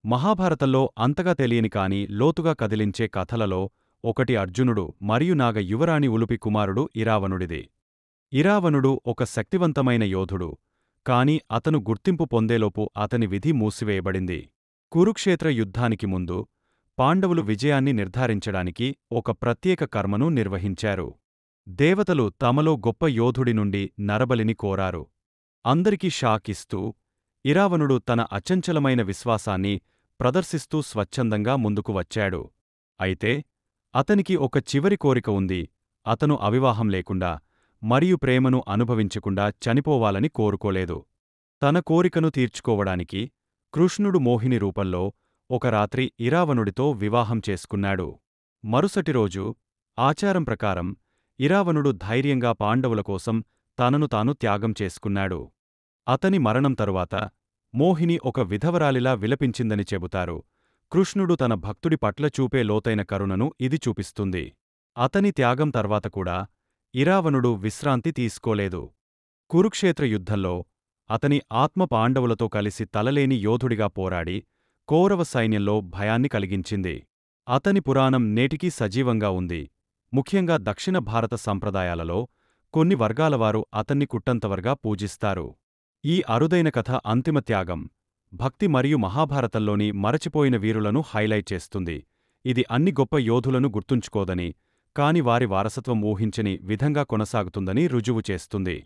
మహాభారతంలో అంతగా తెలియని కాని లోతుగా కదిలించే కథలలో ఒకటి అర్జునుడు మరియు నాగ యువరాణి ఉలుపి కుమారుడు ఇరావనుడిది. ఇరావనుడు ఒక శక్తివంతమైన యోధుడు, కాని అతను గుర్తింపు పొందేలోపు అతని విధి మూసివేయబడింది. కురుక్షేత్ర యుద్ధానికి ముందు పాండవులు విజయాన్ని నిర్ధారించడానికి ఒక ప్రత్యేక కర్మను నిర్వహించారు. దేవతలు తమలో గొప్ప యోధుడి నుండి నరబలిని కోరారు. అందరికీ షాక్ ఇస్తూ ఇరావనుడు తన అచంచలమైన విశ్వాసాన్ని ప్రదర్శిస్తూ స్వచ్ఛందంగా ముందుకు వచ్చాడు. అయితే అతనికి ఒక చివరి కోరిక ఉంది. అతను అవివాహం లేకుండా మరియు ప్రేమను అనుభవించకుండా చనిపోవాలని కోరుకోలేదు. తన కోరికను తీర్చుకోవడానికి కృష్ణుడు మోహిని రూపంలో ఒక రాత్రి ఇరావనుడితో వివాహం చేసుకున్నాడు. మరుసటి రోజు ఆచారం ప్రకారం ఇరావనుడు ధైర్యంగా పాండవుల కోసం తనను తాను త్యాగం చేసుకున్నాడు. అతని మరణం తరువాత మోహిని ఒక విధవరాలిలా విలపించిందని చెబుతారు. కృష్ణుడు తన భక్తుడి పట్ల చూపే లోతైన కరుణను ఇది చూపిస్తుంది. అతని త్యాగం తర్వాత కూడా ఇరావనుడు విశ్రాంతి తీసుకోలేదు. కురుక్షేత్ర యుద్ధంలో అతని ఆత్మ పాండవులతో కలిసి తలలేని యోధుడిగా పోరాడి కౌరవ సైన్యంలో భయాన్ని కలిగించింది. అతని పురాణం నేటికీ సజీవంగా ఉంది. ముఖ్యంగా దక్షిణ భారత సంప్రదాయాలలో కొన్ని వర్గాలవారు అతన్ని కుట్టంతవర్గా పూజిస్తారు. ఈ అరుదైన కథ అంతిమ త్యాగం, భక్తి మరియు మహాభారతంలోని మరచిపోయిన వీరులను హైలైట్ చేస్తుంది. ఇది అన్ని గొప్ప యోధులను గుర్తుంచుకోదని, కాని వారి వారసత్వం ఊహించని విధంగా కొనసాగుతుందని రుజువు చేస్తుంది.